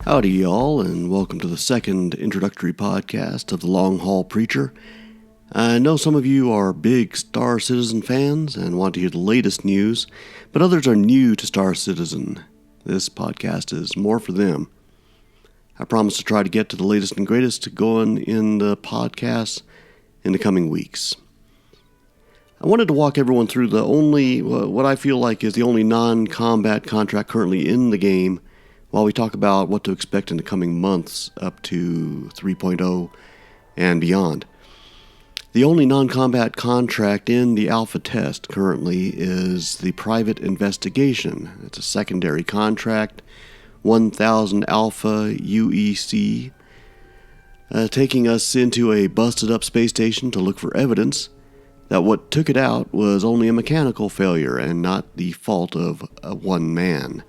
Howdy, y'all, and welcome to the second introductory podcast of the Longhaul Preacher. I know some of you are big Star Citizen fans and want to hear the latest news, but others are new to Star Citizen. This podcast is more for them. I promise to try to get to the latest and greatest going in the podcast in the coming weeks. I wanted to walk everyone through what I feel like is the only non-combat contract currently in the game, while we talk about what to expect in the coming months up to 3.0 and beyond. The only non-combat contract in the alpha test currently is the private investigation. It's a secondary contract, 1000 alpha UEC, taking us into a busted-up space station to look for evidence that what took it out was only a mechanical failure and not the fault of one man.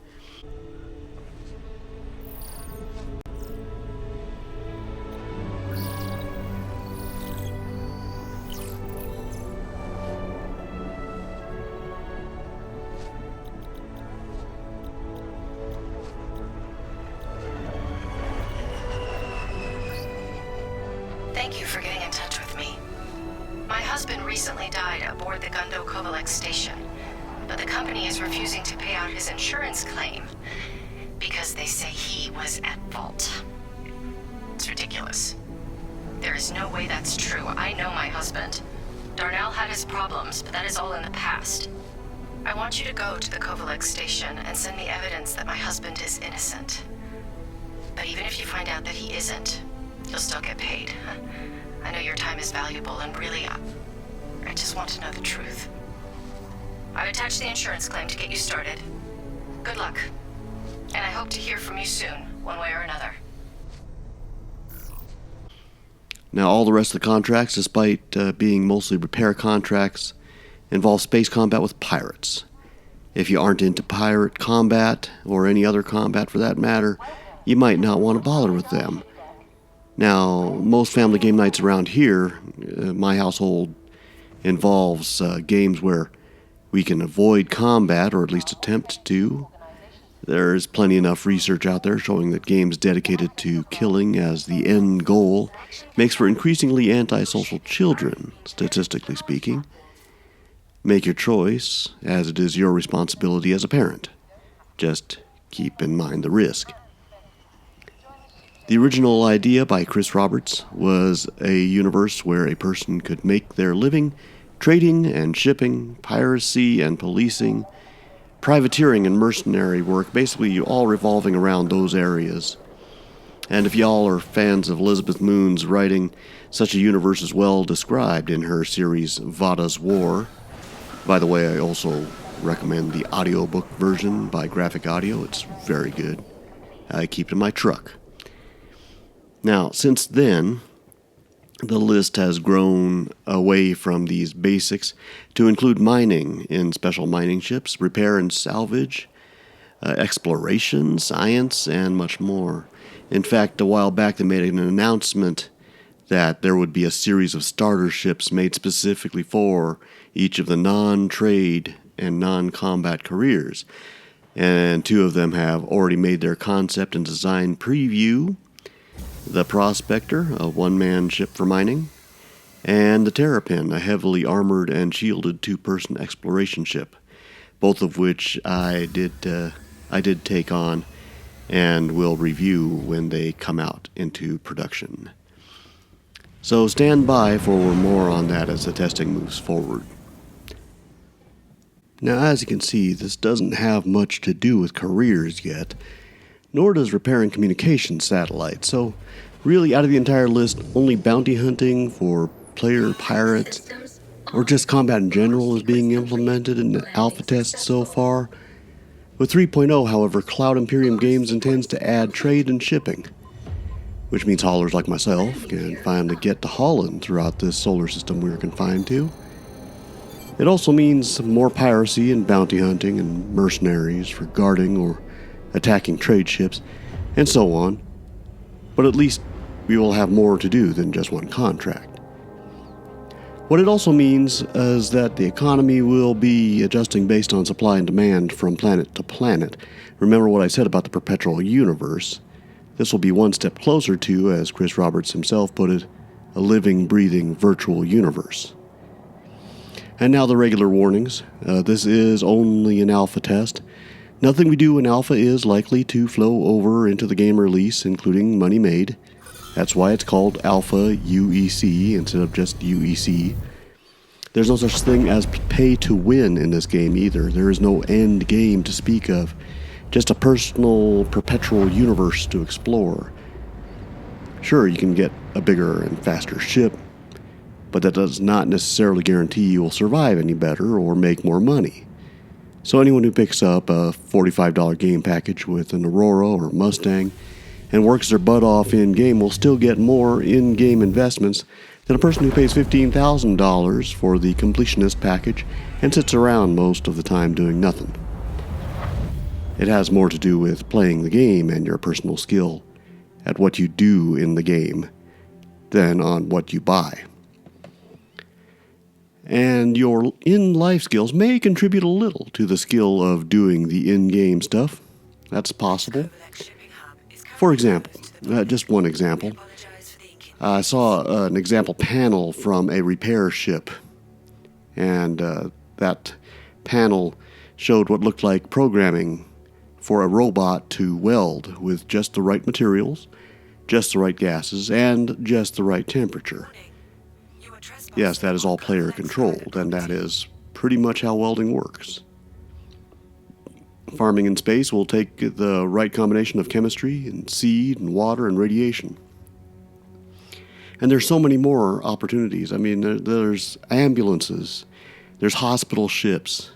Thank you for getting in touch with me. My husband recently died aboard the Gundokovalek station, but the company is refusing to pay out his insurance claim because they say he was at fault. It's ridiculous. There is no way that's true. I know my husband. Darnell had his problems, but that is all in the past. I want you to go to the Kovalek station and send me evidence that my husband is innocent. But even if you find out that he isn't, you'll still get paid. I know your time is valuable, and really, I just want to know the truth. I've attached the insurance claim to get you started. Good luck. And I hope to hear from you soon, one way or another. Now, all the rest of the contracts, despite being mostly repair contracts, involve space combat with pirates. If you aren't into pirate combat, or any other combat for that matter, you might not want to bother with them. Now, most family game nights around here, my household, involves games where we can avoid combat, or at least attempt to. There's plenty enough research out there showing that games dedicated to killing as the end goal makes for increasingly antisocial children, statistically speaking. Make your choice, as it is your responsibility as a parent. Just keep in mind the risk. The original idea by Chris Roberts was a universe where a person could make their living trading and shipping, piracy and policing, privateering and mercenary work, basically all revolving around those areas. And if y'all are fans of Elizabeth Moon's writing, such a universe is well described in her series Vada's War. By the way, I also recommend the audiobook version by Graphic Audio. It's very good. I keep it in my truck. Now, since then, the list has grown away from these basics to include mining in special mining ships, repair and salvage, exploration, science, and much more. In fact, a while back they made an announcement that there would be a series of starter ships made specifically for each of the non-trade and non-combat careers. And two of them have already made their concept and design preview: the Prospector, a one-man ship for mining, and the Terrapin, a heavily armored and shielded two-person exploration ship, both of which I did take on and will review when they come out into production. So stand by for more on that as the testing moves forward. Now, as you can see, this doesn't have much to do with careers yet, nor does repairing communication satellites, so really out of the entire list, only bounty hunting for player pirates, or just combat in general, is being implemented in the alpha test so far. With 3.0, however, Cloud Imperium Games intends to add trade and shipping, which means haulers like myself can finally get to hauling throughout this solar system we are confined to. It also means more piracy and bounty hunting and mercenaries for guarding or attacking trade ships, and so on. But at least we will have more to do than just one contract. What it also means is that the economy will be adjusting based on supply and demand from planet to planet. Remember what I said about the Perpetual universe. This will be one step closer to, as Chris Roberts himself put it, a living, breathing virtual universe. And now the regular warnings. This is only an alpha test. Nothing we do in alpha is likely to flow over into the game release, including money made. That's why it's called Alpha UEC instead of just UEC. There's no such thing as pay to win in this game either. There is no end game to speak of. Just a personal, perpetual universe to explore. Sure, you can get a bigger and faster ship, but that does not necessarily guarantee you will survive any better or make more money. So anyone who picks up a $45 game package with an Aurora or Mustang and works their butt off in-game will still get more in-game investments than a person who pays $15,000 for the completionist package and sits around most of the time doing nothing. It has more to do with playing the game and your personal skill at what you do in the game than on what you buy. And your in-life skills may contribute a little to the skill of doing the in-game stuff. That's possible. For example, just one example, I saw an example panel from a repair ship, and that panel showed what looked like programming for a robot to weld with just the right materials, just the right gases, and just the right temperature. Yes, that is all player controlled, and that is pretty much how welding works. Farming in space will take the right combination of chemistry and seed and water and radiation. And there's so many more opportunities. I mean, there's ambulances, there's hospital ships,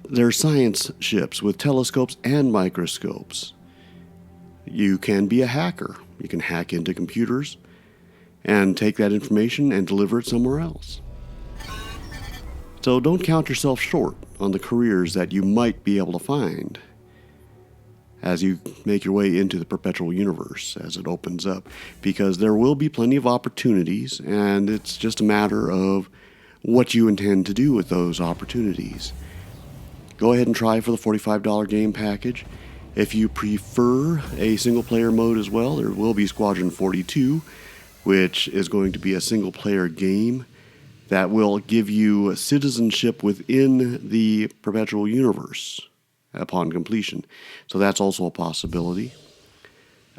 there's science ships with telescopes and microscopes. You can be a hacker. You can hack into computers and take that information and deliver it somewhere else. So don't count yourself short on the careers that you might be able to find as you make your way into the perpetual universe as it opens up, because there will be plenty of opportunities, and it's just a matter of what you intend to do with those opportunities. Go ahead and try for the $45 game package. If you prefer a single-player mode as well, there will be Squadron 42, which is going to be a single-player game that will give you citizenship within the perpetual universe upon completion. So that's also a possibility.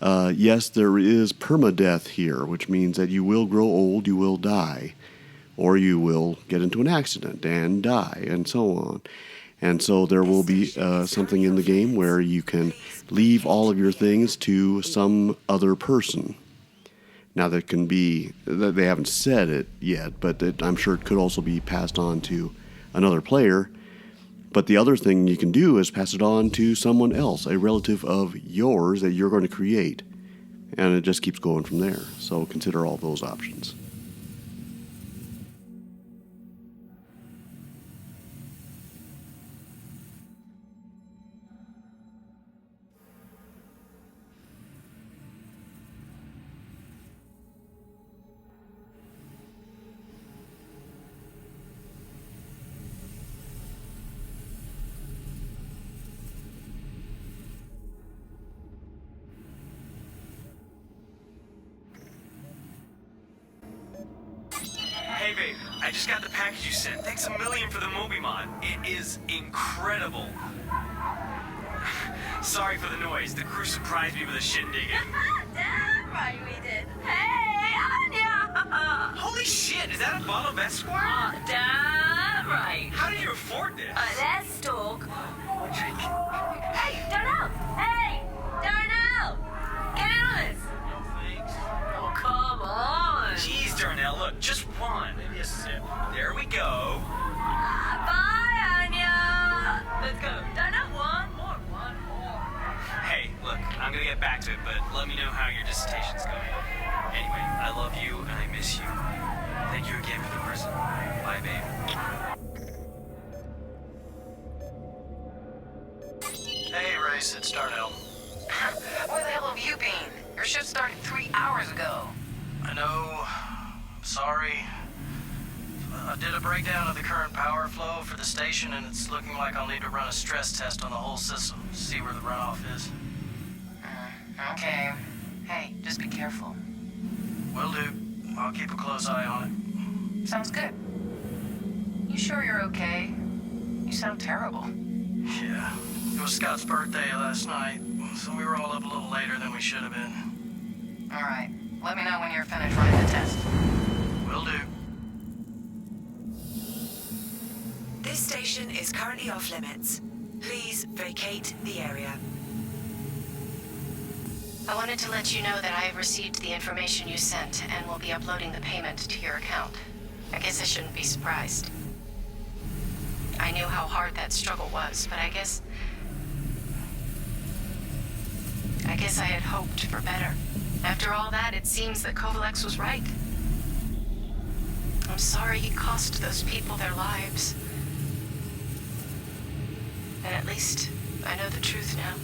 Yes, there is permadeath here, which means that you will grow old, you will die, or you will get into an accident and die, and so on. And so there will be something in the game where you can leave all of your things to some other person. Now, that can be, they haven't said it yet, but I'm sure it could also be passed on to another player. But the other thing you can do is pass it on to someone else, a relative of yours that you're going to create. And it just keeps going from there. So consider all those options. Hey babe, I just got the package you sent. Thanks a million for the Moby mod. It is incredible. Sorry for the noise. The crew surprised me with a shindig. Damn right we did. Hey, Anya! Holy shit, is that a bottle of Esquire? Damn right. How did you afford this? Let's talk. Hey, Darnell! Hey, Darnell! Get in on this. Thanks. Oh, come on. Jeez, Darnell, look, just one. Maybe a sip. There we go. Bye, Anya. Let's go. Darnell, one more. Hey, look, I'm gonna get back to it, but let me know how your dissertation's going. Anyway, I love you and I miss you. Thank you again for the present. Bye, babe. Hey, Race, it's Darnell. Where the hell have you been? Your shift started 3 hours ago. I know. Sorry. I did a breakdown of the current power flow for the station, and it's looking like I'll need to run a stress test on the whole system to see where the runoff is. Okay. Hey, just be careful. Will do. I'll keep a close eye on Sounds good. You sure you're okay? You sound terrible. it. Yeah. It was Scott's birthday last night, so we were all up a little later than we should have been. All right. Let me know when you're finished running the test. Will do. This station is currently off limits. Please vacate the area. I wanted to let you know that I have received the information you sent and will be uploading the payment to your account. I guess I shouldn't be surprised. I knew how hard that struggle was, but I guess I had hoped for better. After all that, it seems that Kovalex was right. I'm sorry he cost those people their lives. And at least I know the truth now.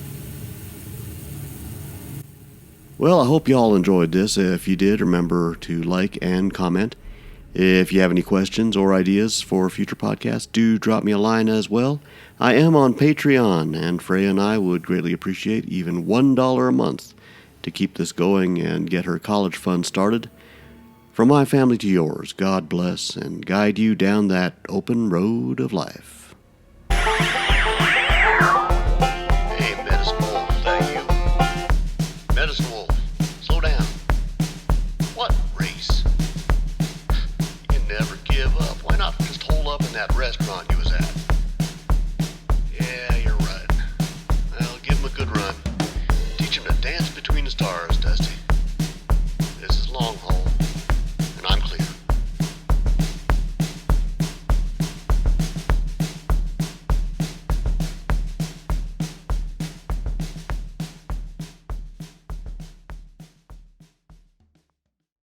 Well, I hope you all enjoyed this. If you did, remember to like and comment. If you have any questions or ideas for future podcasts, do drop me a line as well. I am on Patreon, and Freya and I would greatly appreciate even $1 a month to keep this going and get her college fund started. From my family to yours, God bless and guide you down that open road of life. Hey, Medicine Wolf, is that you? Medicine Wolf, slow down. What race? You never give up. Why not just hole up in that restaurant you was at? Yeah, you're right. Well, give him a good run. Teach him to dance between the stars, Dusty.